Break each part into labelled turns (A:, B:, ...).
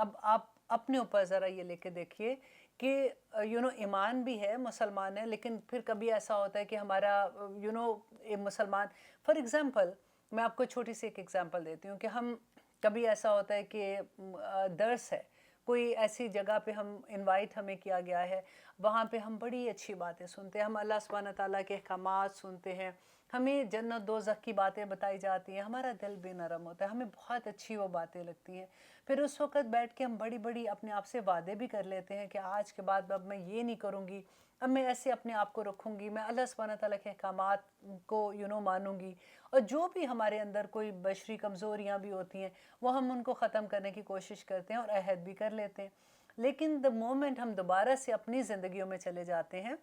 A: اب آپ اپنے اوپر ذرا یہ لے کے دیکھیے کہ ایمان بھی ہے، مسلمان ہے، لیکن پھر کبھی ایسا ہوتا ہے کہ ہمارا مسلمان، فار ایگزامپل میں آپ کو چھوٹی سی ایک ایگزامپل دیتی ہوں کہ ہم کبھی ایسا ہوتا ہے کہ درس ہے، کوئی ایسی جگہ پہ ہم انوائٹ ہمیں کیا گیا ہے، وہاں پہ ہم بڑی اچھی باتیں سنتے ہیں، ہم اللہ سبحانہ تعالیٰ کے احکامات سنتے ہیں، ہمیں جنت دوزخ کی باتیں بتائی جاتی ہیں، ہمارا دل بھی نرم ہوتا ہے، ہمیں بہت اچھی وہ باتیں لگتی ہیں۔ پھر اس وقت بیٹھ کے ہم بڑی بڑی اپنے آپ سے وعدے بھی کر لیتے ہیں کہ آج کے بعد اب میں یہ نہیں کروں گی، اب میں ایسے اپنے آپ کو رکھوں گی، میں اللہ سبحانہ تعالیٰ کے احکامات کو مانوں گی، اور جو بھی ہمارے اندر کوئی بشری کمزوریاں بھی ہوتی ہیں وہ ہم ان کو ختم کرنے کی کوشش کرتے ہیں اور عہد بھی کر لیتے ہیں۔ لیکن the مومنٹ ہم دوبارہ سے اپنی زندگیوں میں چلے جاتے ہیں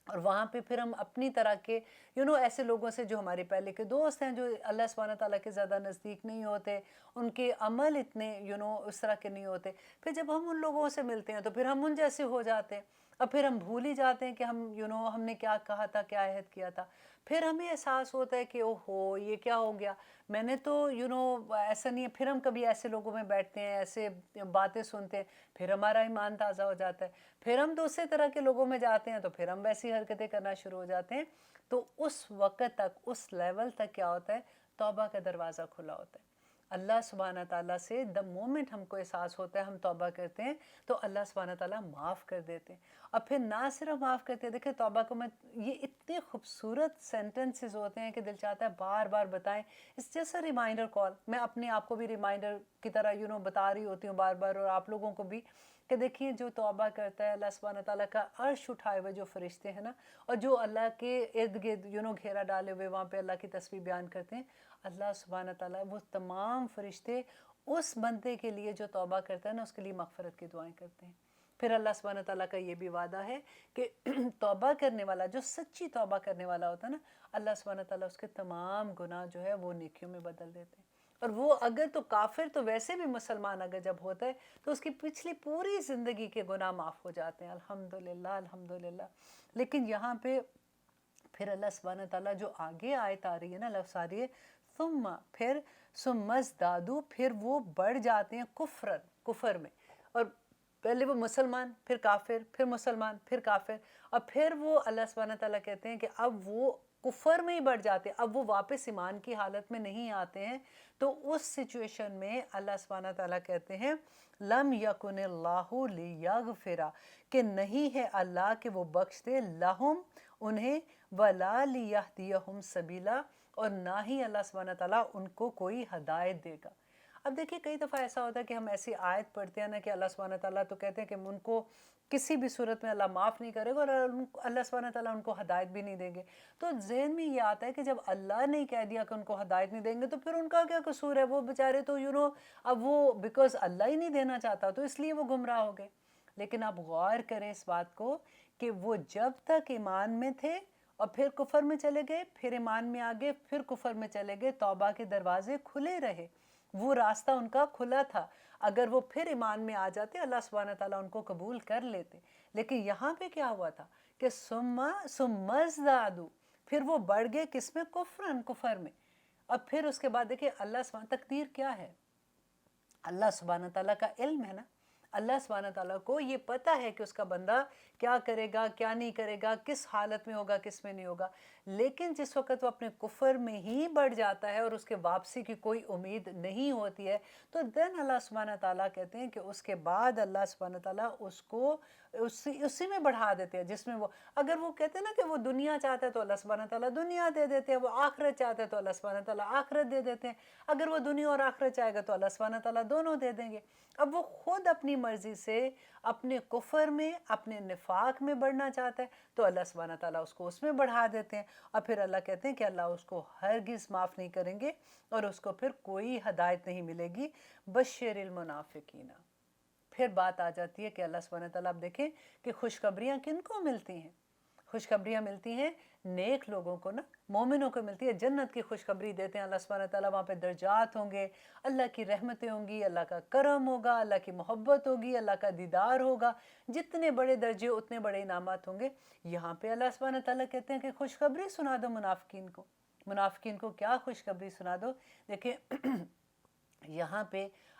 A: اور وہاں پہ پھر ہم اپنی طرح کے ایسے لوگوں سے جو ہمارے پہلے کے دوست ہیں، جو اللہ سبحانہ تعالیٰ کے زیادہ نزدیک نہیں ہوتے، ان کے عمل اتنے اس طرح کے نہیں ہوتے، پھر جب ہم ان لوگوں سے ملتے ہیں تو پھر ہم ان جیسے ہو جاتے ہیں، اور پھر ہم بھول ہی جاتے ہیں کہ ہم ہم نے کیا کہا تھا، کیا عہد کیا تھا۔ پھر ہمیں احساس ہوتا ہے کہ اوہو یہ کیا ہو گیا، میں نے تو ایسا نہیں ہے۔ پھر ہم کبھی ایسے لوگوں میں بیٹھتے ہیں، ایسے باتیں سنتے ہیں، پھر ہمارا ایمان تازہ ہو جاتا ہے، پھر ہم دوسرے طرح کے لوگوں میں جاتے ہیں تو پھر ہم ویسی حرکتیں کرنا شروع ہو جاتے ہیں۔ تو اس وقت تک، اس لیول تک کیا ہوتا ہے، توبہ کا دروازہ کھلا ہوتا ہے۔ اللہ سبحانہ تعالیٰ سے the مومنٹ ہم کو احساس ہوتا ہے، ہم توبہ کرتے ہیں تو اللہ سبحانہ تعالیٰ معاف کر دیتے ہیں، اور پھر نہ صرف معاف کرتے ہیں، دیکھیں توبہ کو میں یہ اتنے خوبصورت سینٹنسز ہوتے ہیں کہ دل چاہتا ہے بار بار بتائیں۔ اس جیسا ریمائنڈر کال، میں اپنے آپ کو بھی ریمائنڈر کی طرح بتا رہی ہوتی ہوں بار بار، اور آپ لوگوں کو بھی، کہ دیکھیے جو توبہ کرتا ہے، اللہ سبحانہ تعالیٰ کا عرش اٹھائے ہوئے جو فرشتے ہیں نا، اور جو اللہ کے ارد گرد گھیرا ڈالے ہوئے وہاں پہ اللہ کی تسبیح بیان کرتے ہیں، اللہ سبحانہ تعالیٰ وہ تمام فرشتے اس بندے کے لیے جو توبہ کرتا ہے نا، اس کے لیے مغفرت کی دعائیں کرتے ہیں۔ پھر اللہ سبحانہ تعالیٰ کا یہ بھی وعدہ ہے کہ توبہ کرنے والا، جو سچی توبہ کرنے والا ہوتا ہے نا، اللہ سبحانہ تعالیٰ اس کے تمام گناہ جو ہے وہ نیکیوں میں بدل دیتے ہیں۔ اور وہ اگر تو کافر تو ویسے بھی مسلمان اگر جب ہوتا ہے تو اس کی پچھلی پوری زندگی کے گناہ معاف ہو جاتے ہیں، الحمدللہ الحمدللہ۔ لیکن یہاں پہ پھر اللہ سبحانہ تعالیٰ جو آگے آیت آ رہی ہے نا، لفظ آ رہی ہے ثم، پھر ثم ازدادوا، پھر وہ بڑھ جاتے ہیں کفر میں، اور پہلے وہ مسلمان، پھر کافر، پھر مسلمان، پھر کافر، اور پھر وہ اللہ سبحانہ تعالیٰ کہتے ہیں کہ اب وہ کفر میں ہی بڑھ جاتے ہیں، اب وہ واپس ایمان کی حالت میں نہیں آتے ہیں۔ تو اس سچویشن میں اللہ سبحانہ تعالیٰ کہتے ہیں لم یکن اللہ لیغفر، کہ نہیں ہے اللہ کہ وہ بخش دے لہم انہیں، ولا لیہدیہم سبیلا، اور نہ ہی اللہ سبحانہ تعالیٰ ان کو کوئی ہدایت دے گا۔ اب دیکھیے کئی دفعہ ایسا ہوتا ہے کہ ہم ایسی آیت پڑھتے ہیں نا کہ اللہ سبحانہ تعالیٰ تو کہتے ہیں کہ ان کو کسی بھی صورت میں اللہ معاف نہیں کرے گا، اور اللہ سبحانہ تعالیٰ ان کو ہدایت بھی نہیں دیں گے۔ تو ذہن میں یہ آتا ہے کہ جب اللہ نے کہہ دیا کہ ان کو ہدایت نہیں دیں گے تو پھر ان کا کیا قصور ہے؟ وہ بیچارے تو اب وہ بیکاز اللہ ہی نہیں دینا چاہتا تو اس لیے وہ گمراہ ہو گئے۔ لیکن آپ غور کریں اس بات کو کہ وہ جب تک ایمان میں تھے اور پھر کفر میں چلے گئے، پھر ایمان میں آگے، پھر کفر میں چلے گئے، توبہ کے دروازے کھلے رہے، وہ راستہ ان کا کھلا تھا۔ اگر وہ پھر ایمان میں آ جاتے، اللہ سبحانہ تعالیٰ ان کو قبول کر لیتے۔ لیکن یہاں پہ کیا ہوا تھا کہ ثم ازدادوا، پھر وہ بڑھ گئے کس میں؟ کفر میں۔ اب پھر اس کے بعد دیکھیں اللہ سبحانہ تقدیر کیا ہے، اللہ سبحانہ تعالیٰ کا علم ہے نا، اللہ سبحانہ تعالیٰ کو یہ پتہ ہے کہ اس کا بندہ کیا کرے گا، کیا نہیں کرے گا، کس حالت میں ہوگا، کس میں نہیں ہوگا۔ لیکن جس وقت وہ اپنے کفر میں ہی بڑھ جاتا ہے اور اس کے واپسی کی کوئی امید نہیں ہوتی ہے، تو دین اللہ سبحانہ تعالیٰ کہتے ہیں کہ اس کے بعد اللہ سبحانہ تعالیٰ اس کو اسی میں بڑھا دیتے ہیں جس میں وہ، اگر وہ کہتے ہیں نا کہ وہ دنیا چاہتا ہے تو اللہ سبحانہ تعالیٰ دنیا دے دیتے ہیں، وہ آخرت چاہتا ہے تو اللہ سبحانہ تعالیٰ آخرت دے دیتے ہیں، اگر وہ دنیا اور آخرت چاہے گا تو اللہ سبحانہ تعالیٰ دونوں دے دیں گے۔ اب وہ خود اپنی مرضی سے اپنے کفر میں، اپنے نفاق میں بڑھنا چاہتا ہے تو اللہ سبحانہ تعالیٰ اس کو اس میں بڑھا دیتے ہیں، اور پھر اللہ کہتے ہیں کہ اللہ اس کو ہرگز معاف نہیں کریں گے اور اس کو پھر کوئی ہدایت نہیں ملے گی۔ بشر المنافقین، پھر بات آ جاتی ہے کہ اللہ سبحانہ تعالیٰ آپ دیکھیں کہ خوشخبریاں کن کو ملتی ہیں؟ خوشخبریاں ملتی ہیں نیک لوگوں کو نا، مومنوں کو ملتی ہے، جنت کی خوشخبری دیتے ہیں اللہ سبحانہ تعالیٰ، وہاں پہ درجات ہوں گے، اللہ کی رحمتیں ہوں گی، اللہ کا کرم ہوگا، اللہ کی محبت ہوگی، اللہ کا دیدار ہوگا، جتنے بڑے درجے اتنے بڑے انعامات ہوں گے۔ یہاں پہ اللہ سبحانہ تعالیٰ کہتے ہیں کہ خوشخبری سنا دو منافقین کو۔ منافقین کو کیا خوشخبری سنا دو؟ دیکھیں یہاں پہ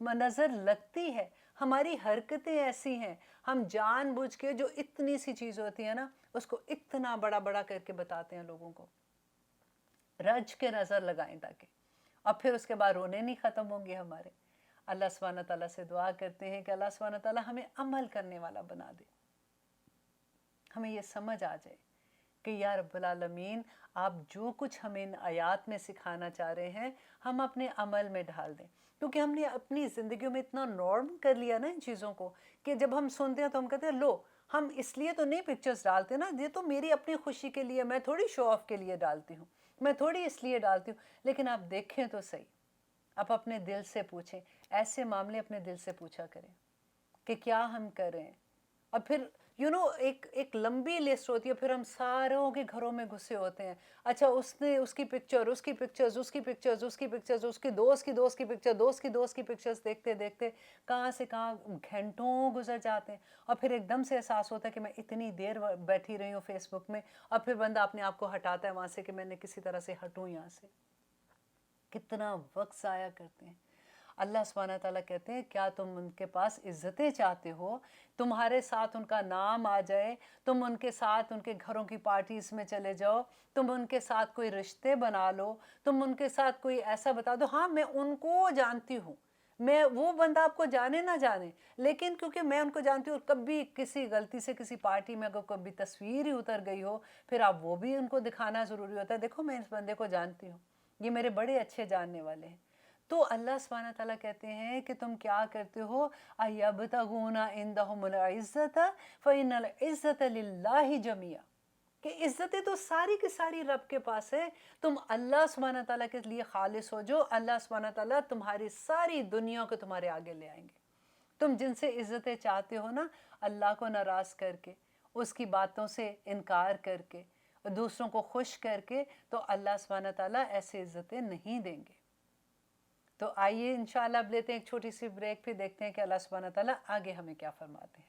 A: نظر لگتی ہے، ہماری حرکتیں ایسی ہیں، ہم جان بوجھ کے جو اتنی سی چیز ہوتی ہے نا اس کو اتنا بڑا بڑا کر کے بتاتے ہیں لوگوں کو، رج کے نظر لگائیں تاکہ، اور پھر اس کے بعد رونے نہیں ختم ہوں گے ہمارے۔ اللہ سبحانہ تعالیٰ سے دعا کرتے ہیں کہ اللہ سبحانہ تعالیٰ ہمیں عمل کرنے والا بنا دے، ہمیں یہ سمجھ آ جائے کہ یا رب العالمین آپ جو کچھ ہمیں ان آیات میں سکھانا چاہ رہے ہیں ہم اپنے عمل میں ڈھال دیں، کیونکہ ہم نے اپنی زندگیوں میں اتنا نارم کر لیا نا ان چیزوں کو کہ جب ہم سنتے ہیں تو ہم کہتے ہیں لو ہم اس لیے تو نہیں پکچرز ڈالتے نا، یہ تو میری اپنی خوشی کے لیے، میں تھوڑی شو آف کے لیے ڈالتی ہوں، میں تھوڑی اس لیے ڈالتی ہوں، لیکن آپ دیکھیں تو صحیح، آپ اپنے دل سے پوچھیں، ایسے معاملے اپنے دل سے پوچھا کریں کہ کیا ہم کریں، اور پھر ایک لمبی لسٹ ہوتی ہے، پھر ہم ساروں کے گھروں میں گھسے ہوتے ہیں، اچھا اس نے اس کی پکچر، اس کی پکچرز، اس کی پکچرز، اس کی پکچرز، اس کی دوست کی دوست کی پکچر، دوست کی دوست کی پکچرز دیکھتے دیکھتے کہاں سے کہاں گھنٹوں گزر جاتے ہیں، اور پھر ایک دم سے احساس ہوتا ہے کہ میں اتنی دیر بیٹھی رہی ہوں فیس بک میں، اور پھر بندہ اپنے آپ کو ہٹاتا ہے وہاں سے کہ میں نے کسی طرح سے ہٹوں یہاں سے، کتنا وقت ضائع کرتے ہیں۔ اللہ سبحانہ تعالیٰ کہتے ہیں کیا تم ان کے پاس عزتیں چاہتے ہو، تمہارے ساتھ ان کا نام آ جائے، تم ان کے ساتھ ان کے گھروں کی پارٹیز میں چلے جاؤ، تم ان کے ساتھ کوئی رشتے بنا لو، تم ان کے ساتھ کوئی ایسا بتا دو، ہاں میں ان کو جانتی ہوں، میں وہ بندہ آپ کو جانے نہ جانے، لیکن کیونکہ میں ان کو جانتی ہوں، کبھی کسی غلطی سے کسی پارٹی میں اگر کبھی تصویر ہی اتر گئی ہو پھر آپ وہ بھی ان کو دکھانا ضروری ہوتا ہے، دیکھو میں اس بندے کو جانتی ہوں، یہ میرے بڑے اچھے جاننے والے ہیں۔ تو اللہ سبحانہ تعالیٰ کہتے ہیں کہ تم کیا کرتے ہو، اَيَبْتَغُونَ عِنْدَهُمُ الْعِزَّةَ فَإِنَّ الْعِزَّةَ لِلَّهِ جَمِيعًا، کہ عزتیں تو ساری کی ساری رب کے پاس ہے، تم اللہ سبحانہ تعالیٰ کے لیے خالص ہو جو، اللہ سبحانہ تعالیٰ تمہاری ساری دنیا کو تمہارے آگے لے آئیں گے۔ تم جن سے عزتیں چاہتے ہو نا، اللہ کو ناراض کر کے، اس کی باتوں سے انکار کر کے، دوسروں کو خوش کر کے، تو اللہ سبحانہ تعالیٰ ایسے عزتیں نہیں دیں گے۔ تو آئیے انشاءاللہ اب لیتے ہیں ایک چھوٹی سی بریک، پھر دیکھتے ہیں کہ اللہ سبحانہ تعالیٰ آگے ہمیں کیا فرماتے ہیں۔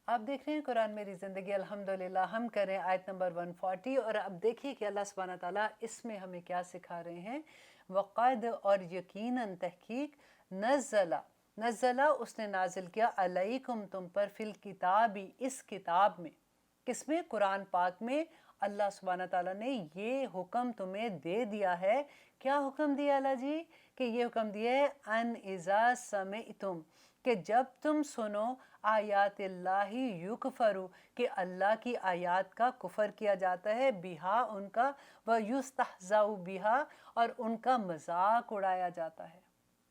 A: آپ دیکھ رہے ہیں قرآن میری زندگی، الحمدللہ ہم کریں آیت نمبر 140، اور اب دیکھیے کہ اللہ سبحانہ تعالیٰ اس میں ہمیں کیا سکھا رہے ہیں۔ وقد، اور یقیناً تحقیق، نزلہ اس نے نازل کیا، علیکم تم پر، فی الکتابی اس کتاب میں، کس میں؟ قرآن پاک میں اللہ سبحانہ تعالیٰ نے یہ حکم تمہیں دے دیا ہے۔ کیا حکم دیا اللہ جی؟ کہ یہ حکم دیا ہے ان اذا سمعتم، کہ جب تم سنو آیات اللہ یکفرو، کہ اللہ کی آیات کا کفر کیا جاتا ہے، بہا ان کا، ویستہزأ بہا، اور ان کا مذاق اڑایا جاتا ہے۔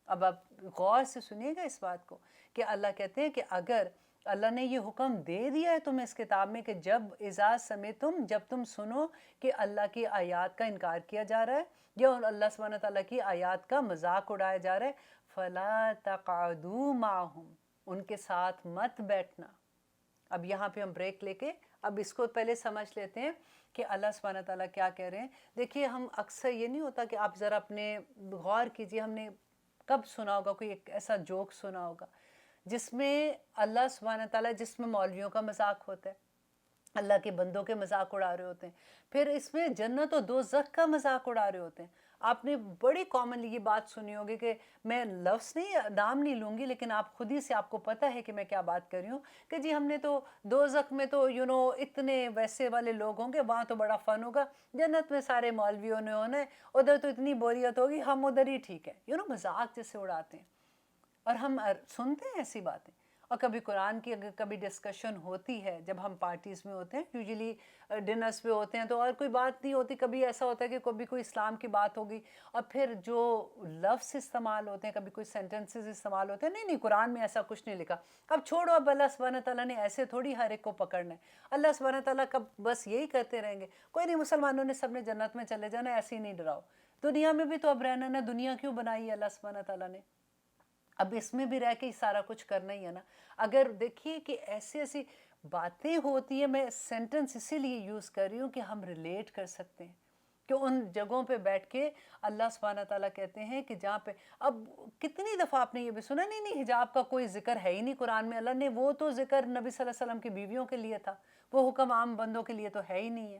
A: اب آپ غور سے سنیے گا اس بات کو کہ اللہ کہتے ہیں کہ اگر اللہ نے یہ حکم دے دیا ہے تمہیں اس کتاب میں کہ جب اذا سمعتم، جب تم سنو کہ اللہ کی آیات کا انکار کیا جا رہا ہے یا اللہ سبحانہ تعالیٰ کی آیات کا مذاق اڑایا جا رہا ہے، فَلَا تَقْعُدُوا مَعَهُمْ، ان کے ساتھ مت بیٹھنا۔ اب یہاں پہ ہم بریک لے کے اب اس کو پہلے سمجھ لیتے ہیں کہ اللہ سبحانہ تعالیٰ کیا کہہ رہے ہیں۔ دیکھیے ہم اکثر یہ نہیں ہوتا کہ آپ ذرا اپنے غور کیجئے، ہم نے کب سنا ہوگا کوئی ایک ایسا جوک سنا ہوگا جس میں اللہ سبحانہ تعالیٰ، جس میں مولویوں کا مذاق ہوتا ہے، اللہ کے بندوں کے مذاق اڑا رہے ہوتے ہیں، پھر اس میں جنت و دوزخ کا مذاق اڑا رہے ہوتے ہیں۔ آپ نے بڑی کامنلی یہ بات سنی ہوگی کہ میں لفظ نہیں، نام نہیں لوں گی، لیکن آپ خود ہی سے آپ کو پتہ ہے کہ میں کیا بات کر رہی ہوں، کہ جی ہم نے تو دوزخ میں تو اتنے ویسے والے لوگ ہوں گے، وہاں تو بڑا فن ہوگا، جنت میں سارے مولویوں نے ہونا ہے، ادھر تو اتنی بوریت ہوگی، ہم ادھر ہی ٹھیک ہے، مذاق جیسے اڑاتے ہیں۔ اور ہم سنتے ہیں ایسی باتیں، اور کبھی قرآن کی اگر کبھی ڈسکشن ہوتی ہے، جب ہم پارٹیز میں ہوتے ہیں، یوزلی ڈنرز پہ ہوتے ہیں، تو اور کوئی بات نہیں ہوتی، کبھی ایسا ہوتا ہے کہ کبھی کوئی اسلام کی بات ہوگی، اور پھر جو لفظ استعمال ہوتے ہیں، کبھی کوئی سینٹنسز استعمال ہوتے ہیں، نہیں قرآن میں ایسا کچھ نہیں لکھا، اب چھوڑو، اب اللہ سبحانہ تعالیٰ نے ایسے تھوڑی ہر ایک کو پکڑنا ہے، اللہ سبحانہ تعالیٰ کب بس یہی کرتے رہیں گے، کوئی نہیں مسلمانوں نے سب نے جنت میں چلے جانا، ایسے ہی نہیں ڈراؤ، دنیا میں بھی تو اب رہنا نا، دنیا کیوں بنائی ہے اللہ سبحانہ تعالیٰ نے؟ اب اس میں بھی رہ کے سارا کچھ کرنا ہی ہے نا۔ اگر دیکھیے کہ ایسی ایسی باتیں ہوتی ہیں، میں سینٹنس اسی لیے یوز کر رہی ہوں کہ ہم ریلیٹ کر سکتے ہیں، کہ ان جگہوں پہ بیٹھ کے اللہ سبحانہ تعالیٰ کہتے ہیں کہ جہاں پہ، اب کتنی دفعہ آپ نے یہ بھی سنا، نہیں حجاب کا کوئی ذکر ہے ہی نہیں قرآن میں، اللہ نے وہ تو ذکر نبی صلی اللہ علیہ وسلم کی بیویوں کے لیے تھا، وہ حکم عام بندوں کے لیے تو ہے ہی نہیں ہے۔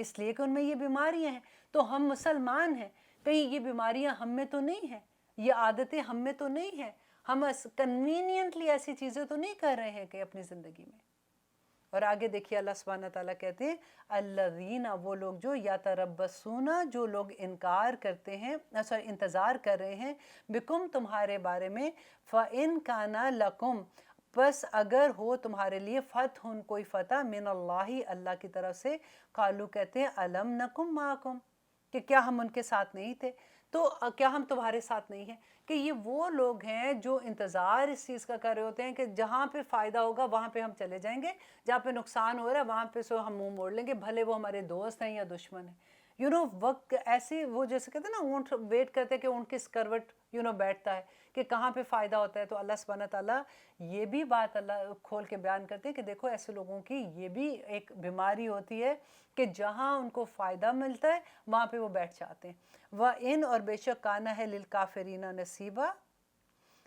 A: اس لیے کہ ان میں یہ بیماریاں ہیں. تو ہم مسلمان ہیں, کہیں یہ بیماریاں ہم میں تو نہیں ہیں, یہ عادتیں ہم میں تو نہیں ہیں, ہم کنوینینٹلی ایسی چیزیں تو نہیں کر رہے ہیں کہ اپنی زندگی میں. اور آگے دیکھیے اللہ سبحانہ تعالیٰ کہتے ہیں الذین, وہ لوگ جو یتربصون, جو لوگ انکار کرتے ہیں, انتظار کر رہے ہیں, بکم, تمہارے بارے میں, فَإِن كَانَ لَكُمْ, بس اگر ہو تمہارے لیے, فتح, کوئی فتح, من اللہ, اللہ کی طرف سے, قالو, کہتے ہیں, الم نکم معکم, کہ کیا ہم ان کے ساتھ نہیں تھے. تو کیا ہم تمہارے ساتھ نہیں ہیں؟ کہ یہ وہ لوگ ہیں جو انتظار اس چیز کا کر رہے ہوتے ہیں کہ جہاں پہ فائدہ ہوگا وہاں پہ ہم چلے جائیں گے, جہاں پہ نقصان ہو رہا ہے وہاں پہ ہم منہ موڑ لیں گے, بھلے وہ ہمارے دوست ہیں یا دشمن ہیں. وقت ایسی, وہ جیسے کہتے ہیں نا, اونٹ ویٹ کرتے ہیں کہ اونٹ کس کروٹ بیٹھتا ہے, کہ کہاں پہ فائدہ ہوتا ہے. تو اللہ سبحانہ تعالیٰ یہ بھی بات اللہ کھول کے بیان کرتے ہیں کہ دیکھو ایسے لوگوں کی یہ بھی ایک بیماری ہوتی ہے کہ جہاں ان کو فائدہ ملتا ہے وہاں پہ وہ بیٹھ جاتے ہیں. وَإِن, اور بے شک, کانا ہے للکافرین نصیبا,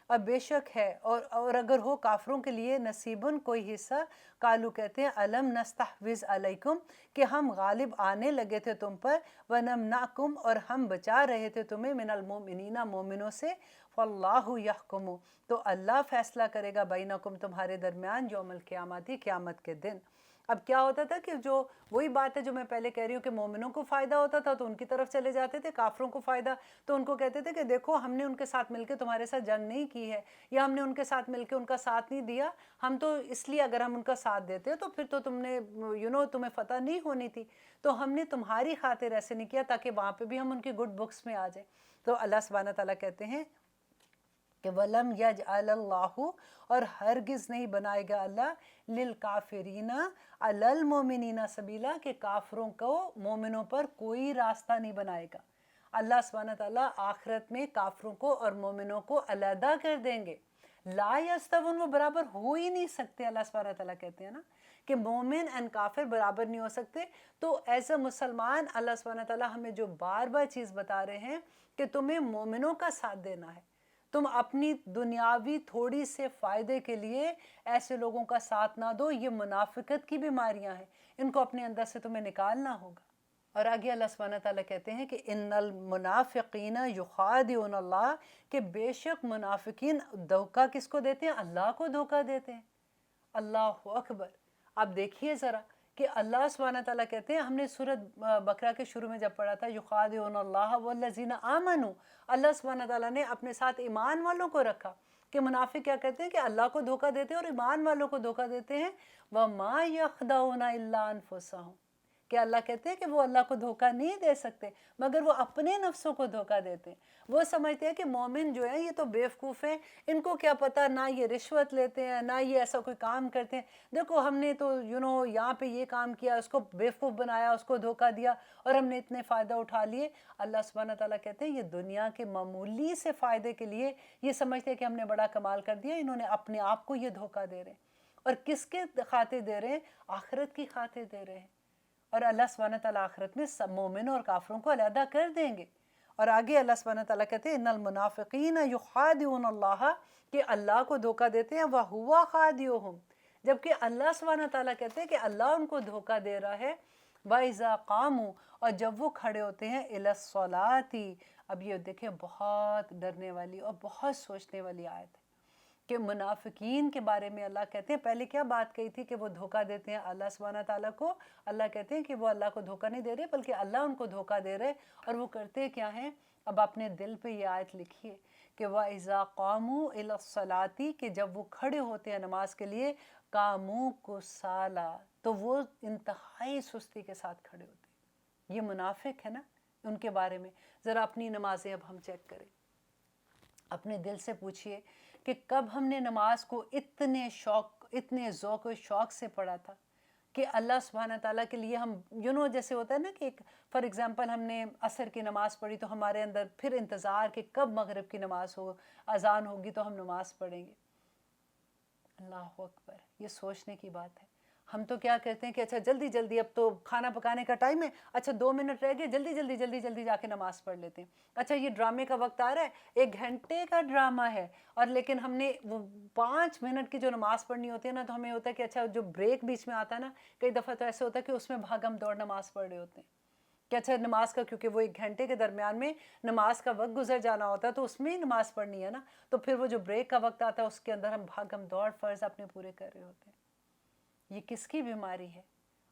A: اور بے شک ہے, اور اگر ہو کافروں کے لیے, نصیبن, کوئی حصہ, قالو, کہتے ہیں, الم نستحوذ علیکم, کہ ہم غالب آنے لگے تھے تم پر, ونمنعکم, اور ہم بچا رہے تھے تمہیں, من المؤمنین, مومنوں سے, فاللہ یحکم, تو اللہ فیصلہ کرے گا, بینکم, تمہارے درمیان, یوم القیامت, قیامت کے دن. اب کیا ہوتا تھا کہ جو وہی بات ہے جو میں پہلے کہہ رہی ہوں کہ مومنوں کو فائدہ ہوتا تھا تو ان کی طرف چلے جاتے تھے, کافروں کو فائدہ تو ان کو کہتے تھے کہ دیکھو ہم نے ان کے ساتھ مل کے تمہارے ساتھ جنگ نہیں کی ہے, یا ہم نے ان کے ساتھ مل کے ان کا ساتھ نہیں دیا, ہم تو اس لیے اگر ہم ان کا ساتھ دیتے تو پھر تو تم نے تمہیں فتح نہیں ہونی تھی, تو ہم نے تمہاری خاطر ایسے نہیں کیا تاکہ وہاں پہ بھی ہم ان کی گڈ بکس میں آ جائیں. تو اللہ سبحانہ تعالیٰ کہتے ہیں کہ وَلَمْ يَجْعَلَ اللَّهُ, اور ہرگز نہیں بنائے گا اللہ, لِلْكَافِرِينَ عَلَى الْمُؤْمِنِينَ سَبِيلًا, کہ کافروں کو مومنوں پر کوئی راستہ نہیں بنائے گا. اللہ سبحانہ تعالیٰ آخرت میں کافروں کو اور مومنوں کو علیحدہ کر دیں گے. لا یستوون, وہ برابر ہو ہی نہیں سکتے. اللہ سبحانہ تعالیٰ کہتے ہیں نا کہ مومن اور کافر برابر نہیں ہو سکتے. تو ایز اے مسلمان اللہ سبحانہ تعالیٰ ہمیں جو بار بار چیز بتا رہے ہیں کہ تمہیں مومنوں کا ساتھ دینا ہے, تم اپنی دنیاوی تھوڑی سے فائدے کے لیے ایسے لوگوں کا ساتھ نہ دو. یہ منافقت کی بیماریاں ہیں, ان کو اپنے اندر سے تمہیں نکالنا ہوگا. اور آگے اللہ سبحانہ تعالیٰ کہتے ہیں کہ ان المنافقین یخادعون اللہ, کہ بے شک منافقین دھوکہ کس کو دیتے ہیں؟ اللہ کو دھوکہ دیتے ہیں. اللہ اکبر. اب دیکھیے ذرا کہ اللہ سبحانہ تعالیٰ کہتے ہیں, ہم نے سورۃ بقرہ کے شروع میں جب پڑھا تھا, یخادعون اللہ والذین آمنوا, اللہ سبحانہ تعالیٰ نے اپنے ساتھ ایمان والوں کو رکھا کہ منافق کیا کرتے ہیں کہ اللہ کو دھوکہ دیتے ہیں اور ایمان والوں کو دھوکہ دیتے ہیں. وَمَا يَخْدَعُونَ إِلَّا أَنفُسَهُمْ, کہ اللہ کہتے ہیں کہ وہ اللہ کو دھوکہ نہیں دے سکتے مگر وہ اپنے نفسوں کو دھوکہ دیتے ہیں. وہ سمجھتے ہیں کہ مومن جو ہیں یہ تو بیوقوف ہیں, ان کو کیا پتہ, نہ یہ رشوت لیتے ہیں نہ یہ ایسا کوئی کام کرتے ہیں, دیکھو ہم نے تو یہاں پہ یہ کام کیا, اس کو بیوقوف بنایا, اس کو دھوکہ دیا اور ہم نے اتنے فائدہ اٹھا لیے. اللہ سبحانہ تعالیٰ کہتے ہیں یہ دنیا کے معمولی سے فائدے کے لیے یہ سمجھتے ہیں کہ ہم نے بڑا کمال کر دیا, انہوں نے اپنے آپ کو یہ دھوکہ دے رہے ہیں. اور کس کے خاطر دے رہے ہیں؟ آخرت کی خاطر دے رہے ہیں. اور اللہ سبحانہ تعالیٰ آخرت میں سب مومنوں اور کافروں کو علیحدہ کر دیں گے. اور آگے اللہ سبحانہ تعالیٰ کہتے ہیں ان المنافقین یخادعون اللہ, کہ اللہ کو دھوکہ دیتے ہیں, وَهُوَ خَادِعُهُمْ, جبکہ اللہ سبحانہ تعالیٰ کہتے ہیں کہ اللہ ان کو دھوکہ دے رہا ہے. وَإِذَا قَامُوا, اور جب وہ کھڑے ہوتے ہیں, إِلَى الصَّلَاةِ, اب یہ دیکھیں بہت ڈرنے والی اور بہت سوچنے والی آیت ہے کہ منافقین کے بارے میں اللہ کہتے ہیں, پہلے کیا بات کہی تھی کہ وہ دھوکہ دیتے ہیں اللہ سبحانہ تعالیٰ کو. اللہ کہتے ہیں کہ وہ اللہ کو دھوکہ نہیں دے رہے بلکہ اللہ ان کو دھوکہ دے رہے, اور وہ کرتے کیا ہیں؟ اب اپنے دل پہ یہ آیت لکھیے کہ وَإِذَا قَامُوا إِلَى الصَّلَاةِ, کہ جب وہ کھڑے ہوتے ہیں نماز کے لیے, قَامُوا كُسَالَىٰ, تو وہ انتہائی سستی کے ساتھ کھڑے ہوتے ہیں. یہ منافق ہے نا, ان کے بارے میں ذرا اپنی نمازیں اب ہم چیک کریں, اپنے دل سے پوچھئے کہ کب ہم نے نماز کو اتنے ذوق و شوق سے پڑھا تھا کہ اللہ سبحانہ تعالیٰ کے لیے ہم جیسے ہوتا ہے نا کہ فار ایگزامپل ہم نے عصر کی نماز پڑھی تو ہمارے اندر پھر انتظار کہ کب مغرب کی نماز ہو, اذان ہوگی تو ہم نماز پڑھیں گے. اللہ اکبر, یہ سوچنے کی بات ہے. ہم تو کیا کرتے ہیں کہ اچھا جلدی جلدی اب تو کھانا پکانے کا ٹائم ہے، اچھا 2 منٹ رہ گئے، جلدی جلدی جلدی جلدی جا کے نماز پڑھ لیتے ہیں۔ اچھا یہ ڈرامے کا وقت آ رہا ہے، 1 گھنٹے کا ڈرامہ ہے، اور لیکن ہم نے وہ 5 منٹ کی جو نماز پڑھنی ہوتی ہے نا، تو ہمیں ہوتا ہے کہ اچھا جو بریک بیچ میں آتا ہے نا، کئی دفعہ تو ایسے ہوتا ہے کہ اس میں بھاگم دوڑ نماز پڑھ رہے ہوتے ہیں کہ اچھا نماز کا، کیونکہ وہ 1 گھنٹے کے درمیان میں نماز کا وقت گزر جانا ہوتا ہے، تو اس میں ہی نماز پڑھنی ہے نا، تو پھر وہ جو بریک کا وقت آتا ہے اس کے اندر ہم بھاگم دوڑ فرض اپنے پورے کر رہے ہوتے ہیں۔ یہ کس کی بیماری ہے؟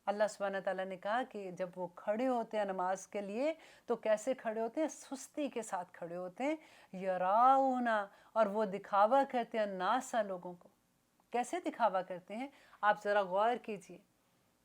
A: اللہ سبحانہ تعالیٰ نے کہا کہ جب وہ کھڑے ہوتے ہیں نماز کے لیے تو کیسے کھڑے ہوتے ہیں؟ سستی کے ساتھ کھڑے ہوتے ہیں، یراؤنا، اور وہ دکھاوا کرتے ہیں ناسا، لوگوں کو۔ کیسے دکھاوا کرتے ہیں؟ آپ ذرا غور کیجئے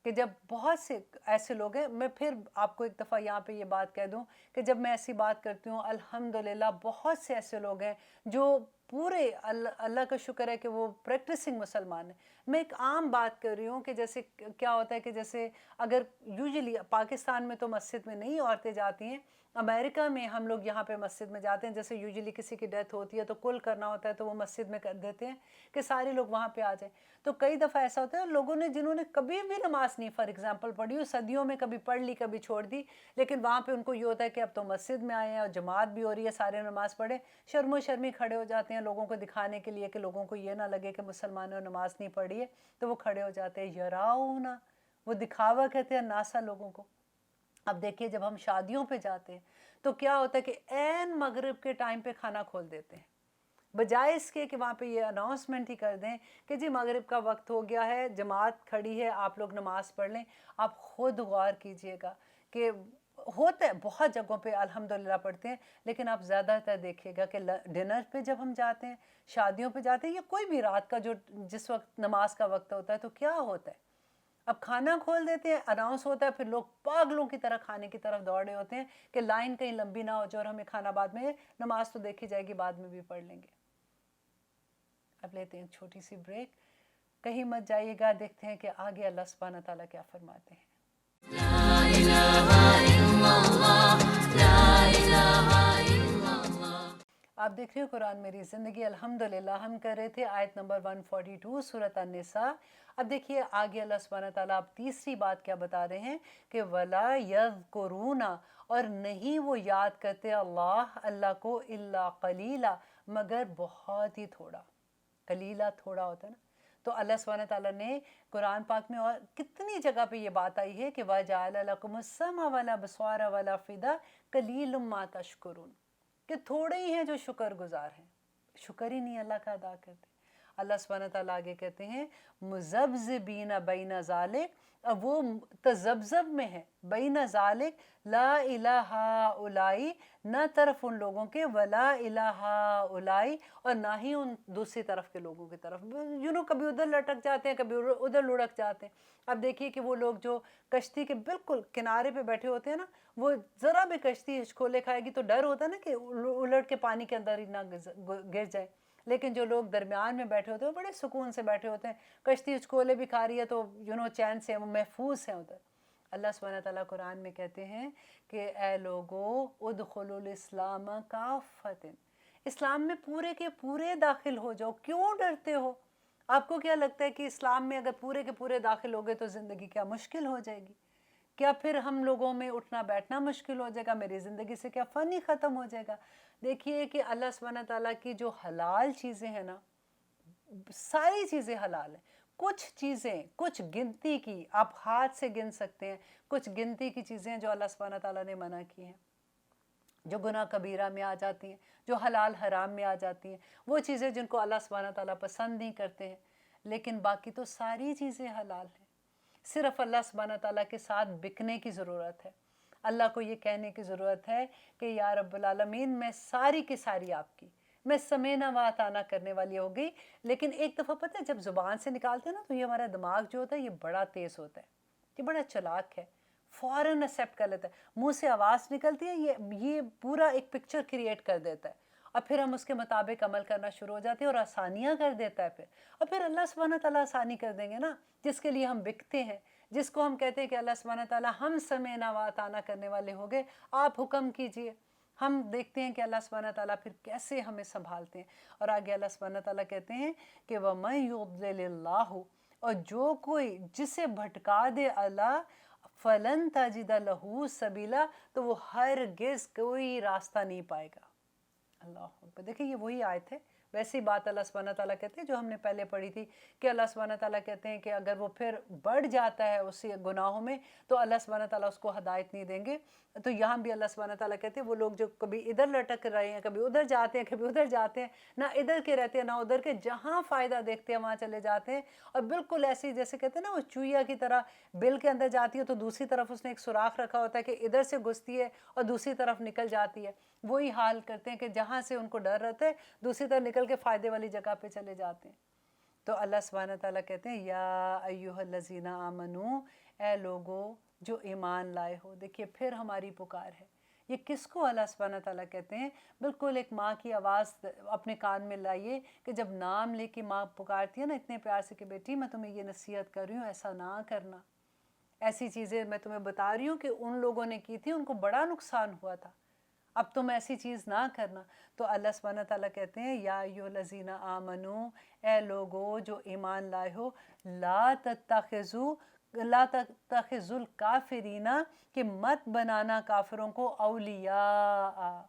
A: کہ جب بہت سے ایسے لوگ ہیں، میں پھر آپ کو ایک دفعہ یہاں پہ یہ بات کہہ دوں کہ جب میں ایسی بات کرتی ہوں، الحمدللہ بہت سے ایسے لوگ ہیں جو پورے اللہ کا شکر ہے کہ وہ پریکٹسنگ مسلمان ہیں۔ میں ایک عام بات کر رہی ہوں کہ جیسے کیا ہوتا ہے کہ جیسے اگر یوزلی پاکستان میں تو مسجد میں نہیں عورتیں جاتی ہیں، امریکہ میں ہم لوگ یہاں پہ مسجد میں جاتے ہیں، جیسے یوزلی کسی کی ڈیتھ ہوتی ہے تو کل کرنا ہوتا ہے تو وہ مسجد میں کر دیتے ہیں کہ سارے لوگ وہاں پہ آ جائیں۔ تو کئی دفعہ ایسا ہوتا ہے لوگوں نے جنہوں نے کبھی بھی نماز نہیں فار ایگزامپل پڑھی ہو، صدیوں میں کبھی پڑھ لی کبھی چھوڑ دی، لیکن وہاں پہ ان کو یہ ہوتا ہے کہ اب تو مسجد میں آئے ہیں اور جماعت بھی ہو رہی ہے، سارے نماز پڑھیں، شرم و شرمی کھڑے ہو جاتے ہیں لوگوں کو دکھانے کے لیے کہ لوگوں کو یہ نہ لگے کہ مسلمانوں نے نماز نہیں پڑھی ہے، تو وہ کھڑے ہو جاتے ہیں، یراؤنا، وہ دکھاوا کہتے ہیں ناسا لوگوں کو۔ اب دیکھیے جب ہم شادیوں پہ جاتے ہیں تو کیا ہوتا ہے کہ عین مغرب کے ٹائم پہ کھانا کھول دیتے ہیں، بجائے اس کے کہ وہاں پہ یہ اناؤنسمنٹ ہی کر دیں کہ جی مغرب کا وقت ہو گیا ہے، جماعت کھڑی ہے، آپ لوگ نماز پڑھ لیں۔ آپ خود غور کیجئے گا کہ ہوتا ہے بہت جگہوں پہ الحمدللہ پڑھتے ہیں، لیکن آپ زیادہ تر دیکھیے گا کہ ڈنر پہ جب ہم جاتے ہیں، شادیوں پہ جاتے ہیں، یا کوئی بھی رات کا جو جس وقت نماز کا وقت ہوتا ہے، تو کیا ہوتا ہے؟ اب کھانا کھول دیتے ہیں، اناؤنس ہوتا ہے، پھر لوگ پاگلوں کی طرح کھانے کی طرف دوڑ رہے ہوتے ہیں کہ لائن کہیں لمبی نہ ہو جائے اور ہمیں کھانا بعد میں، نماز تو دیکھی جائے گی بعد میں بھی پڑھ لیں گے۔ اب لیتے ہیں ایک چھوٹی سی بریک، کہیں مت جائیے گا، دیکھتے ہیں کہ آگے اللہ سبحانہ تعالیٰ کیا فرماتے ہیں۔ لا الہ الا اللہ، لا الہ الا اللہ۔ آپ دیکھ رہے ہو قرآن میری زندگی، الحمدللہ ہم کر رہے تھے آیت نمبر 142 سورۃ النساء۔ اب دیکھیے آگے اللہ سبحانہ تعالیٰ اب تیسری بات کیا بتا رہے ہیں کہ وَلَا يَذْكُرُونَ، اور نہیں وہ یاد کرتے اللہ کو، الا قلیلا، مگر بہت ہی تھوڑا۔ قلیلہ تھوڑا ہوتا ہے نا، تو اللہ سبحانہ تعالیٰ نے قرآن پاک میں اور کتنی جگہ پہ یہ بات آئی ہے کہ وَجَعَلَ لَكُمُ السَّمْعَ وَالْأَبْصَارَ وَالْأَفْئِدَةَ قَلِيلٌ مَا تَشْكُرُونَ، کہ تھوڑے ہی ہیں جو شکر گزار ہیں، شکر ہی نہیں اللہ کا ادا کرتے۔ اللہ سبحانہ تعالیٰ آگے کہتے ہیں مُذَبْذِبِينَ بَيْنَ ذَلِكَ، اب وہ تذبذب میں ہے، بین ذالک، لا الہ الائی، نہ طرف ان لوگوں کے، ولا الہ الائی، اور نہ ہی ان دوسری طرف کے لوگوں کی طرف، کبھی ادھر لٹک جاتے ہیں کبھی ادھر لڑک جاتے ہیں۔ اب دیکھیے کہ وہ لوگ جو کشتی کے بالکل کنارے پہ بیٹھے ہوتے ہیں نا، وہ ذرا بھی کشتی ہچکولے کھائے گی تو ڈر ہوتا ہے نا کہ الٹ کے پانی کے اندر ہی نہ گر جائے، لیکن جو لوگ درمیان میں بیٹھے ہوتے ہیں وہ بڑے سکون سے بیٹھے ہوتے ہیں، کشتی ہچکولے بھی کھا رہی ہے تو چین سے محفوظ ہیں ادھر۔ اللہ سبحانہ تعالیٰ قرآن میں کہتے ہیں کہ اے لوگو ادخلوا الاسلام کافۃ، اسلام میں پورے کے پورے داخل ہو جاؤ، کیوں ڈرتے ہو؟ آپ کو کیا لگتا ہے کہ اسلام میں اگر پورے کے پورے داخل ہو گئے تو زندگی کیا مشکل ہو جائے گی؟ کیا پھر ہم لوگوں میں اٹھنا بیٹھنا مشکل ہو جائے گا؟ میری زندگی سے کیا فن ہی ختم ہو جائے گا؟ دیکھیے کہ اللہ سبحانہ تعالیٰ کی جو حلال چیزیں ہیں نا، ساری چیزیں حلال ہیں، کچھ چیزیں کچھ گنتی کی آپ ہاتھ سے گن سکتے ہیں، کچھ گنتی کی چیزیں جو اللہ سبحانہ تعالیٰ نے منع کی ہیں، جو گناہ کبیرہ میں آ جاتی ہیں، جو حلال حرام میں آ جاتی ہیں، وہ چیزیں جن کو اللہ سبحانہ تعالیٰ پسند نہیں کرتے ہیں، لیکن باقی تو ساری چیزیں حلال ہیں۔ صرف اللہ سبحانہ تعالیٰ کے ساتھ بکنے کی ضرورت ہے، اللہ کو یہ کہنے کی ضرورت ہے کہ یا رب العالمین میں ساری کی ساری آپ کی، میں سمینا و اطانا کرنے والی ہو گئی۔ لیکن ایک دفعہ پتہ ہے جب زبان سے نکالتے ہیں نا تو یہ ہمارا دماغ جو ہوتا ہے یہ بڑا تیز ہوتا ہے، یہ بڑا چلاک ہے، فوراً ایکسیپٹ کر لیتا ہے، منہ سے آواز نکلتی ہے یہ پورا ایک پکچر کریٹ کر دیتا ہے، اور پھر ہم اس کے مطابق عمل کرنا شروع ہو جاتے ہیں اور آسانیاں کر دیتا ہے پھر اللہ سبحانہ تعالیٰ آسانی کر دیں گے نا، جس کے لیے ہم بکتے ہیں، جس کو ہم کہتے ہیں کہ اللہ سبحانہ تعالیٰ ہم سمینا و اطانا کرنے والے ہو گئے، آپ حکم کیجئے، ہم دیکھتے ہیں کہ اللہ سبحانہ تعالیٰ پھر کیسے ہمیں سنبھالتے ہیں۔ اور آگے اللہ سبحانہ تعالیٰ کہتے ہیں کہ وَمَن يُضْلِلِ اللَّهُ، اور جو کوئی جسے بھٹکا دے اللہ فلن تجد لہو سبیلا، تو وہ ہرگز کوئی راستہ نہیں پائے گا۔ اللہ اکبر۔ دیکھیں یہ وہی آیت ہے، ویسی بات اللہ سبحانہ تعالیٰ کہتے ہیں جو ہم نے پہلے پڑھی تھی کہ اللہ سبحانہ تعالیٰ کہتے ہیں کہ اگر وہ پھر بڑھ جاتا ہے اسی گناہوں میں تو اللہ سبحانہ تعالیٰ اس کو ہدایت نہیں دیں گے۔ تو یہاں بھی اللہ سبحانہ تعالیٰ کہتے ہیں وہ لوگ جو کبھی ادھر لٹک رہے ہیں، کبھی ادھر جاتے ہیں، کبھی ادھر جاتے ہیں، نہ ادھر کے رہتے ہیں نہ ادھر کے، جہاں فائدہ دیکھتے ہیں وہاں چلے جاتے ہیں، اور بالکل ایسی جیسے کہتے ہیں نا وہ چوہیا کی طرح بل کے اندر جاتی ہے تو دوسری طرف اس نے ایک سوراخ رکھا ہوتا ہے کہ ادھر سے گھستی ہے اور دوسری طرف نکل جاتی ہے، وہی حال کرتے ہیں کہ جہاں سے ان کو ڈر رہتا ہے دوسری طرف نکل کے فائدے والی جگہ پہ چلے جاتے ہیں۔ تو اللہ سبحانہ تعالیٰ کہتے ہیں یا ایھا الذین آمنو، اے لوگو جو ایمان لائے ہو۔ دیکھیے پھر ہماری پکار ہے، یہ کس کو اللہ سبحانہ تعالیٰ کہتے ہیں؟ بالکل ایک ماں کی آواز اپنے کان میں لائیے کہ جب نام لے کے ماں پکارتی ہے نا اتنے پیار سے کہ بیٹی میں تمہیں یہ نصیحت کر رہی ہوں، ایسا نہ کرنا، ایسی چیزیں میں تمہیں بتا رہی ہوں کہ ان لوگوں نے کی تھی، ان کو بڑا نقصان ہوا تھا، اب تم ایسی چیز نہ کرنا۔ تو اللہ سبحانہ تعالیٰ کہتے ہیں یا ایھا الذین آمنو، اے لوگو جو ایمان لائے ہو، لا تتخذوا الکافرین، کہ مت بنانا کافروں کو اولیاء،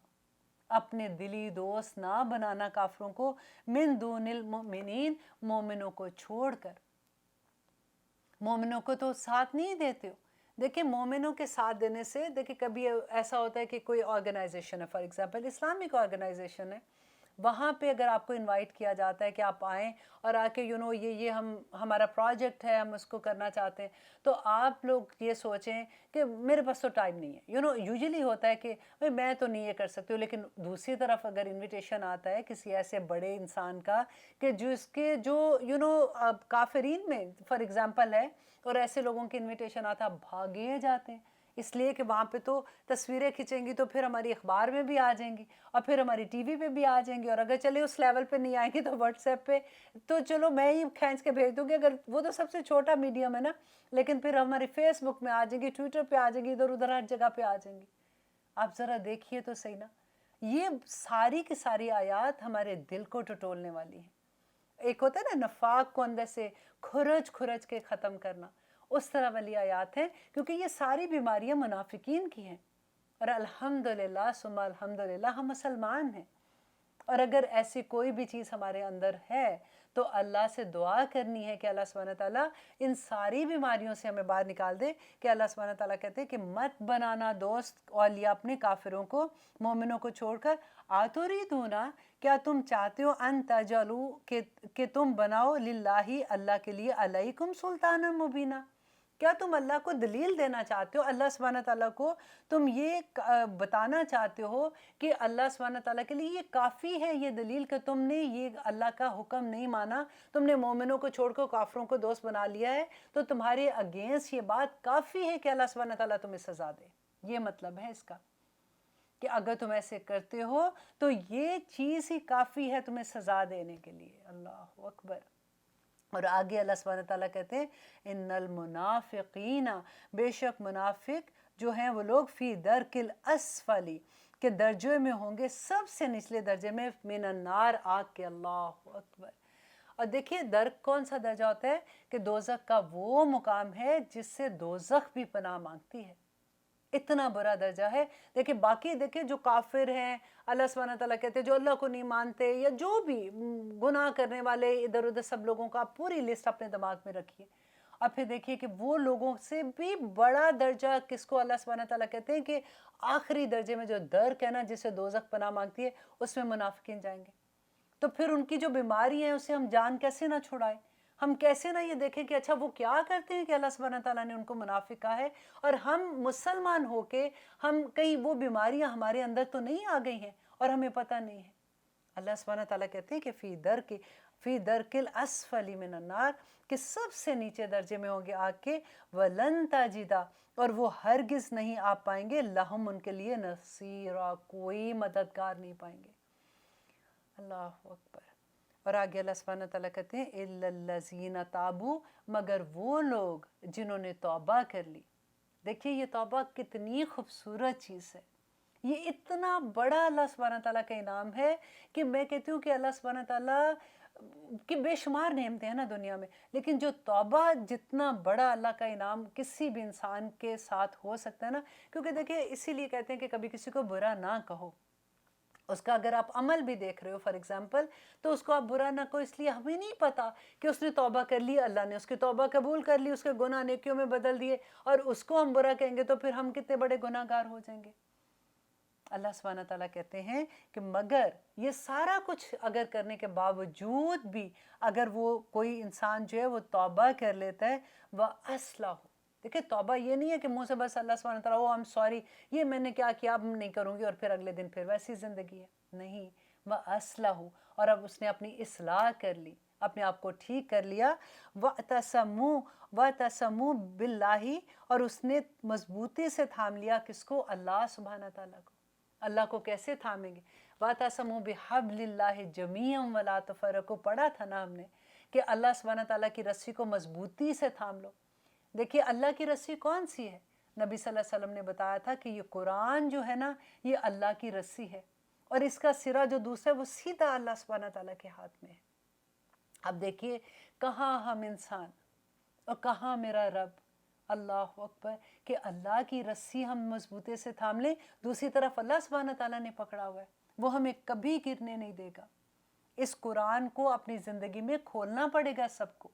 A: اپنے دلی دوست نہ بنانا کافروں کو، من دون المؤمنین، مومنوں کو چھوڑ کر۔ مومنوں کو تو ساتھ نہیں دیتے ہو۔ دیکھیں مومنوں کے ساتھ دینے سے، دیکھیں کبھی ایسا ہوتا ہے کہ کوئی آرگنائزیشن ہے، فار ایگزامپل اسلامک آرگنائزیشن ہے، وہاں پہ اگر آپ کو انوائٹ کیا جاتا ہے کہ آپ آئیں اور آ کے یہ ہمارا پروجیکٹ ہے، ہم اس کو کرنا چاہتے ہیں، تو آپ لوگ یہ سوچیں کہ میرے پاس تو ٹائم نہیں ہے، یوزلی ہوتا ہے کہ میں تو نہیں یہ کر سکتی ہوں، لیکن دوسری طرف اگر انویٹیشن آتا ہے کسی ایسے بڑے انسان کا کہ جو کافرین میں فار ایگزامپل ہے، اور ایسے لوگوں کی انویٹیشن آتا ہے، بھاگے جاتے ہیں، اس لیے کہ وہاں پہ تو تصویریں کھنچیں گی تو پھر ہماری اخبار میں بھی آ جائیں گی اور پھر ہماری ٹی وی پہ بھی آ جائیں گی، اور اگر چلے اس لیول پہ نہیں آئیں گی تو واٹس ایپ پہ تو چلو میں ہی کھینچ کے بھیج دوں گی، اگر وہ تو سب سے چھوٹا میڈیم ہے نا، لیکن پھر ہماری فیس بک میں آ جائیں گی، ٹویٹر پہ آ جائیں گی، ادھر ادھر ہر جگہ پہ آ جائیں گی۔ آپ ذرا دیکھیے تو صحیح نا، یہ ساری کی ساری آیات ہمارے دل کو ٹٹولنے والی ہیں۔ ایک ہوتا ہے نا نفاق کو اندر سے کھرچ کھرچ کے ختم کرنا، اس طرح والی آیات ہیں، کیونکہ یہ ساری بیماریاں منافقین کی ہیں، اور الحمدللہ ثم الحمدللہ ہم مسلمان ہیں، اور اگر ایسی کوئی بھی چیز ہمارے اندر ہے تو اللہ سے دعا کرنی ہے کہ اللہ سبحانہ تعالیٰ ان ساری بیماریوں سے ہمیں باہر نکال دے، کہ اللہ سبحانہ تعالیٰ کہتے ہیں کہ مت بنانا دوست اولیاء اپنے کافروں کو، مومنوں کو چھوڑ کر، آتوریدونا، کیا تم چاہتے ہو، ان تجعلوا، کہ تم بناؤ، للہ، اللہ کے لیے، علیکم سلطانا مبینہ، کیا تم اللہ کو دلیل دینا چاہتے ہو، اللہ سبحانہ تعالیٰ کو تم یہ بتانا چاہتے ہو کہ اللہ سبحانہ تعالیٰ کے لیے یہ کافی ہے یہ دلیل کہ تم نے یہ اللہ کا حکم نہیں مانا، تم نے مومنوں کو چھوڑ کر کافروں کو دوست بنا لیا ہے، تو تمہارے اگینسٹ یہ بات کافی ہے کہ اللہ سبحانہ تعالیٰ تمہیں سزا دے۔ یہ مطلب ہے اس کا کہ اگر تم ایسے کرتے ہو تو یہ چیز ہی کافی ہے تمہیں سزا دینے کے لیے۔ اللہ اکبر۔ اور آگے اللہ سبحانہ تعالیٰ کہتے ہیں ان المنافقین، بے شک منافق جو ہیں وہ لوگ، فی درک الاسفلی، کہ درجے میں ہوں گے سب سے نچلے درجے میں، من النار، آگ کے۔ اللہ اکبر۔ اور دیکھیے درک کون سا درجہ ہوتا ہے؟ کہ دوزخ کا وہ مقام ہے جس سے دوزخ بھی پناہ مانگتی ہے، اتنا برا درجہ ہے۔ دیکھیں باقی دیکھیں جو کافر ہیں، اللہ سبحانہ تعالیٰ کہتے ہیں جو اللہ کو نہیں مانتے، یا جو بھی گناہ کرنے والے ادھر ادھر سب لوگوں کا پوری لسٹ اپنے دماغ میں رکھیے، اور پھر دیکھیے کہ وہ لوگوں سے بھی بڑا درجہ کس کو اللہ سبحانہ تعالیٰ کہتے ہیں کہ آخری درجے میں جو درک ہے نا جسے دوزخ پناہ مانگتی ہے، اس میں منافقین جائیں گے۔ تو پھر ان کی جو بیماری ہے اسے ہم جان کیسے نہ چھڑائیں، ہم کیسے نہ یہ دیکھیں کہ اچھا وہ کیا کرتے ہیں کہ اللہ سبحانہ تعالیٰ نے ان کو منافق کہا ہے، اور ہم مسلمان ہو کے ہم کہیں وہ بیماریاں ہمارے اندر تو نہیں آ گئی ہیں اور ہمیں پتہ نہیں ہے۔ اللہ سبحانہ تعالیٰ کہتے ہیں کہ فی درک الاسفل من النار، کہ سب سے نیچے درجے میں ہوں گے آگ کے، وَلَن تَجِدَ، اور وہ ہرگز نہیں آپ پائیں گے، لہم، ان کے لیے، نصیرا، کوئی مددگار نہیں پائیں گے۔ اللہ اکبر۔ اور آگے اللہ سبحانہ تعالیٰ کہتے ہیں اِلَّا الَّذِينَ تَابُوا، مگر وہ لوگ جنہوں نے توبہ کر لی۔ دیکھیے یہ توبہ کتنی خوبصورت چیز ہے، یہ اتنا بڑا اللہ سبحانہ تعالیٰ کا انعام ہے کہ میں کہتی ہوں کہ اللہ سبحانہ تعالیٰ کی بے شمار نعمتیں ہیں نا دنیا میں، لیکن جو توبہ جتنا بڑا اللہ کا انعام کسی بھی انسان کے ساتھ ہو سکتا ہے نا، کیونکہ دیکھیں اسی لیے کہتے ہیں کہ کبھی کسی کو برا نہ کہو، اس کا اگر آپ عمل بھی دیکھ رہے ہو فار ایگزامپل، تو اس کو آپ برا نہ کہو، اس لیے ہمیں نہیں پتا کہ اس نے توبہ کر لی، اللہ نے اس کی توبہ قبول کر لی، اس کے گناہ نیکیوں میں بدل دیے، اور اس کو ہم برا کہیں گے تو پھر ہم کتنے بڑے گناہ گار ہو جائیں گے۔ اللہ سبحانہ تعالیٰ کہتے ہیں کہ مگر یہ سارا کچھ اگر کرنے کے باوجود بھی اگر وہ کوئی انسان جو ہے وہ توبہ کر لیتا ہے وَأَصْلَحُ، دیکھیں توبہ یہ نہیں ہے کہ منہ سے بس اللہ سبحانہ تعالیٰ I'm sorry یہ میں نے کیا کیا اب نہیں کروں گی، اور پھر اگلے دن پھر ویسی زندگی ہے، نہیں، وَأَصْلَحُ، اور اب اس نے اپنی اصلاح کر لی، اپنے آپ کو ٹھیک کر لیا، وَاعْتَصَمُوا بِاللَّهِ، اور اس نے مضبوطی سے تھام لیا کس کو؟ اللہ سبحانہ تعالیٰ کو۔ اللہ کو کیسے تھامیں گے؟ وَاعْتَصَمُوا بِحَبْلِ اللَّهِ جَمِيعًا وَلَا تَفَرَّقُوا، پڑھا تھا نا ہم نے کہ اللہ سبحانہ تعالیٰ کی رسی کو مضبوطی سے تھام لو۔ دیکھیے اللہ کی رسی کون سی ہے؟ نبی صلی اللہ علیہ وسلم نے بتایا تھا کہ یہ قرآن جو ہے نا یہ اللہ کی رسی ہے، اور اس کا سرا جو دوسرا ہے وہ سیدھا اللہ سبحانہ تعالیٰ کے ہاتھ میں ہے۔ اب دیکھیے کہاں ہم انسان اور کہاں میرا رب، اللہ اکبر، کہ اللہ کی رسی ہم مضبوطی سے تھام لیں، دوسری طرف اللہ سبحانہ تعالیٰ نے پکڑا ہوا ہے، وہ ہمیں کبھی گرنے نہیں دے گا۔ اس قرآن کو اپنی زندگی میں کھولنا پڑے گا سب کو،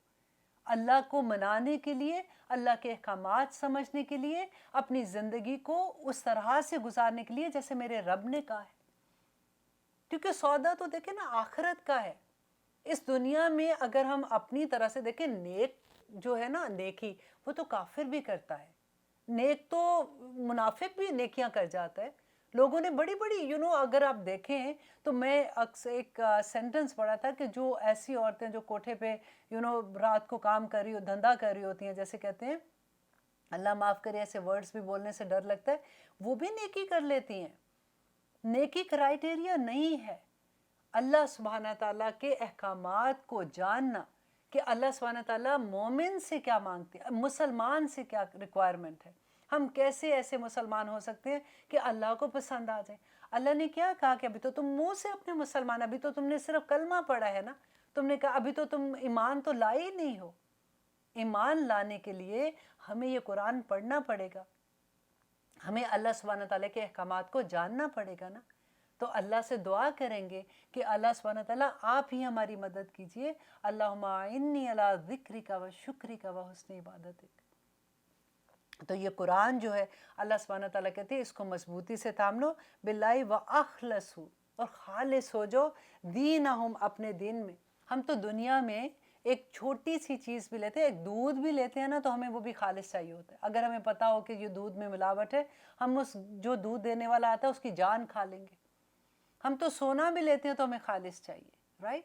A: اللہ کو منانے کے لیے، اللہ کے احکامات سمجھنے کے لیے، اپنی زندگی کو اس طرح سے گزارنے کے لیے جیسے میرے رب نے کہا ہے، کیونکہ سودا تو دیکھیں نا آخرت کا ہے۔ اس دنیا میں اگر ہم اپنی طرح سے دیکھیں، نیک جو ہے نا نیکی وہ تو کافر بھی کرتا ہے، نیک تو منافق بھی نیکیاں کر جاتا ہے۔ لوگوں نے بڑی بڑی اگر آپ دیکھیں تو میں اکثر ایک سینٹنس پڑھا تھا کہ جو ایسی عورتیں جو کوٹھے پہ رات کو کام کر رہی دھندا کر رہی ہوتی ہیں، جیسے کہتے ہیں، اللہ معاف کرے ایسے ورڈز بھی بولنے سے ڈر لگتا ہے، وہ بھی نیکی کر لیتی ہیں۔ نیکی کرائیٹیریا نہیں ہے، اللہ سبحانہ تعالیٰ کے احکامات کو جاننا کہ اللہ سبحانہ تعالیٰ مومن سے کیا مانگتے ہیں، مسلمان سے کیا ریکوائرمنٹ ہے، ہم کیسے ایسے مسلمان ہو سکتے ہیں کہ اللہ کو پسند آ جائیں۔ اللہ نے کیا کہا کہ ابھی تو تم منہ سے اپنے مسلمان، ابھی تو تم نے صرف کلمہ پڑھا ہے نا، تم نے کہا ابھی تو تم ایمان تو لائے ہی نہیں ہو۔ ایمان لانے کے لیے ہمیں یہ قرآن پڑھنا پڑے گا، ہمیں اللہ سبحانہ تعالیٰ کے احکامات کو جاننا پڑے گا نا، تو اللہ سے دعا کریں گے کہ اللہ سبحانہ تعالیٰ آپ ہی ہماری مدد کیجئے، اللہم اعنی علی ذکرک و شکرک و حسن عبادتک۔ تو یہ قرآن جو ہے اللہ سبحانہ تعالیٰ کہتے ہیں اس کو مضبوطی سے تھام لو، باللہ واخلصوا، اور خالص ہو جو دینہم، اپنے دین میں۔ ہم تو دنیا میں ایک چھوٹی سی چیز بھی لیتے ہیں، ایک دودھ بھی لیتے ہیں نا تو ہمیں وہ بھی خالص چاہیے ہوتا ہے۔ اگر ہمیں پتا ہو کہ یہ دودھ میں ملاوٹ ہے، ہم اس جو دودھ دینے والا آتا ہے اس کی جان کھا لیں گے۔ ہم تو سونا بھی لیتے ہیں تو ہمیں خالص چاہیے، رائٹ؟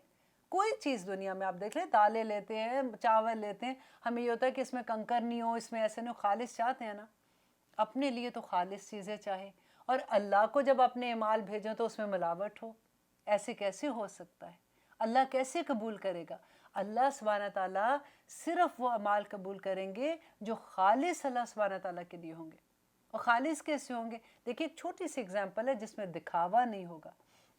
A: کوئی چیز دنیا میں آپ دیکھ لیں، دالیں لیتے ہیں، چاول لیتے ہیں، ہمیں یہ ہوتا ہے کہ اس میں کنکر نہیں ہو، اس میں ایسے نہیں ہو، خالص چاہتے ہیں نا۔ اپنے لیے تو خالص چیزیں چاہے، اور اللہ کو جب اپنے اعمال بھیجیں تو اس میں ملاوٹ ہو، ایسے کیسے ہو سکتا ہے؟ اللہ کیسے قبول کرے گا؟ اللہ سبحانہ تعالیٰ صرف وہ اعمال قبول کریں گے جو خالص اللہ سبحانہ تعالیٰ کے لیے ہوں گے۔ اور خالص کیسے ہوں گے؟ دیکھیے ایک چھوٹی سی اگزامپل ہے جس میں دکھاوا نہیں ہوگا۔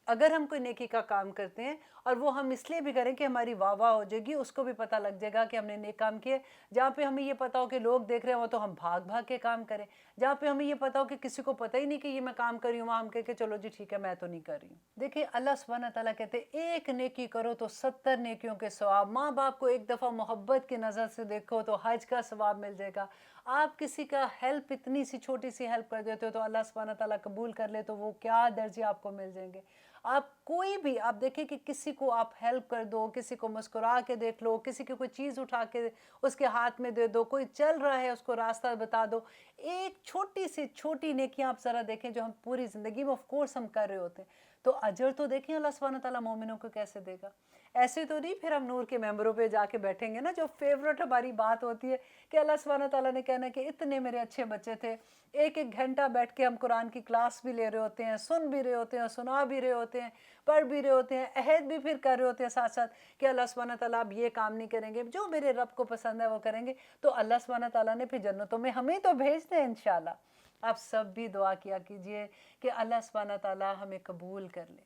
A: اگر ہم کوئی نیکی کا کام کرتے ہیں اور وہ ہم اس لیے بھی کریں کہ ہماری واہ واہ ہو جائے گی، اس کو بھی پتہ لگ جائے گا کہ ہم نے نیک کام کیے، جہاں پہ ہمیں یہ پتہ ہو کہ لوگ دیکھ رہے ہیں وہ تو ہم بھاگ بھاگ کے کام کریں، جہاں پہ ہمیں یہ پتہ ہو کہ کسی کو پتہ ہی نہیں کہ یہ میں کام کر رہی ہوں، وہاں ہم کہہ کہ چلو جی ٹھیک ہے میں تو نہیں کر رہی ہوں۔ دیکھیں اللہ سبحانہ تعالیٰ کہتے ہیں ایک نیکی کرو تو 70 نیکیوں کے ثواب، ماں باپ کو ایک دفعہ محبت کی نظر سے دیکھو تو حج کا ثواب مل جائے گا، آپ کسی کا ہیلپ اتنی سی چھوٹی سی ہیلپ کر دیتے ہو تو اللہ سبحانہ تعالیٰ قبول کر لے تو وہ کیا درجے آپ کو مل جائیں گے۔ آپ کوئی بھی آپ دیکھیں کہ کسی کو آپ ہیلپ کر دو، کسی کو مسکرا کے دیکھ لو، کسی کی کوئی چیز اٹھا کے اس کے ہاتھ میں دے دو، کوئی چل رہا ہے اس کو راستہ بتا دو، ایک چھوٹی سی چھوٹی نیکیاں آپ ذرا دیکھیں جو ہم پوری زندگی میں آف کورس ہم کر رہے ہوتے ہیں، تو اجر تو دیکھیں اللہ سبحانہ تعالیٰ مومنوں کو کیسے دے گا۔ ایسے تو نہیں پھر ہم نور کے ممبروں پہ جا کے بیٹھیں گے نا، جو فیورٹ ہماری بات ہوتی ہے کہ اللہ سبحانہ تعالیٰ نے کہنا کہ اتنے میرے اچھے بچے تھے، ایک ایک گھنٹہ بیٹھ کے ہم قرآن کی کلاس بھی لے رہے ہوتے ہیں، سن بھی رہے ہوتے ہیں، سنا بھی رہے ہوتے ہیں، پڑھ بھی رہے ہوتے ہیں، عہد بھی پھر کر رہے ہوتے ہیں ساتھ ساتھ کہ اللہ سبحانہ تعالیٰ اب یہ کام نہیں کریں گے، جو میرے رب کو پسند ہے وہ کریں گے، تو اللہ سبحانہ تعالیٰ نے پھر جنتوں میں ہمیں تو بھیج دیں انشاءاللہ۔ آپ سب بھی دعا کیا کیجئے کہ اللہ سبحانہ تعالیٰ ہمیں قبول کر لے.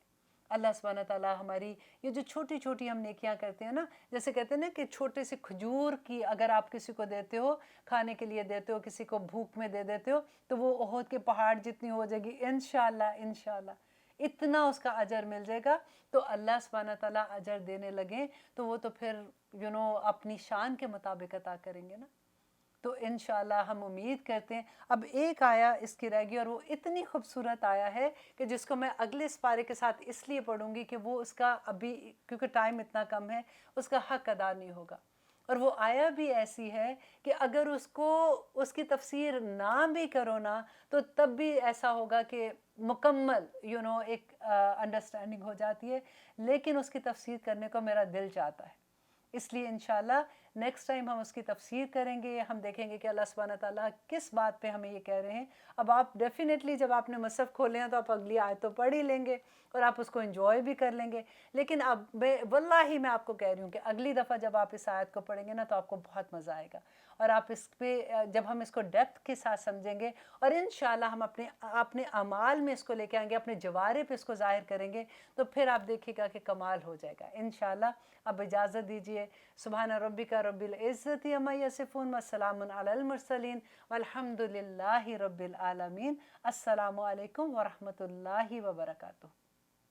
A: اللہ سبحانہ تعالیٰ ہماری یہ جو چھوٹی چھوٹی ہم نیکیاں کرتے ہیں نا، جیسے کہتے ہیں نا کہ چھوٹے سے کھجور کی اگر آپ کسی کو دیتے ہو، کھانے کے لیے دیتے ہو، کسی کو بھوک میں دے دیتے ہو، تو وہ احد کے پہاڑ جتنی ہو جائے گی انشاءاللہ انشاءاللہ، اتنا اس کا اجر مل جائے گا. تو اللہ سبحانہ تعالیٰ اجر دینے لگیں تو وہ تو پھر اپنی شان کے مطابق عطا کریں گے نا. تو انشاءاللہ ہم امید کرتے ہیں. اب ایک آیا اس کی رہ گئی اور وہ اتنی خوبصورت آیا ہے کہ جس کو میں اگلے سپارے کے ساتھ اس لیے پڑھوں گی کہ وہ اس کا ابھی کیونکہ ٹائم اتنا کم ہے اس کا حق ادا نہیں ہوگا. اور وہ آیا بھی ایسی ہے کہ اگر اس کی تفسیر نہ بھی کرو نا تو تب بھی ایسا ہوگا کہ مکمل ایک انڈرسٹینڈنگ ہو جاتی ہے. لیکن اس کی تفسیر کرنے کو میرا دل چاہتا ہے، اس لیے انشاءاللہ نیکسٹ ٹائم ہم اس کی تفسیر کریں گے. ہم دیکھیں گے کہ اللہ سبحانہ تعالیٰ کس بات پہ ہمیں یہ کہہ رہے ہیں. اب آپ ڈیفینیٹلی جب آپ نے مصحف کھولے ہیں تو آپ اگلی آیت تو پڑھ ہی لیں گے اور آپ اس کو انجوائے بھی کر لیں گے. لیکن اب واللہ میں آپ کو کہہ رہی ہوں کہ اگلی دفعہ جب آپ اس آیت کو پڑھیں گے نا تو آپ کو بہت مزہ آئے گا. اور آپ اس پہ جب ہم اس کو ڈیپتھ کے ساتھ سمجھیں گے اور انشاءاللہ ہم اپنے اعمال میں اس کو لے کے آئیں گے، اپنے جوارے پہ اس کو ظاہر کریں گے، تو پھر آپ دیکھیے گا کہ کمال ہو جائے گا انشاءاللہ. اب اجازت دیجئے. سبحان ربک رب العزت عما یصفون وسلام علی المرسلین والحمد للہ رب العالمین. السلام علیکم ورحمۃ اللہ وبرکاتہ.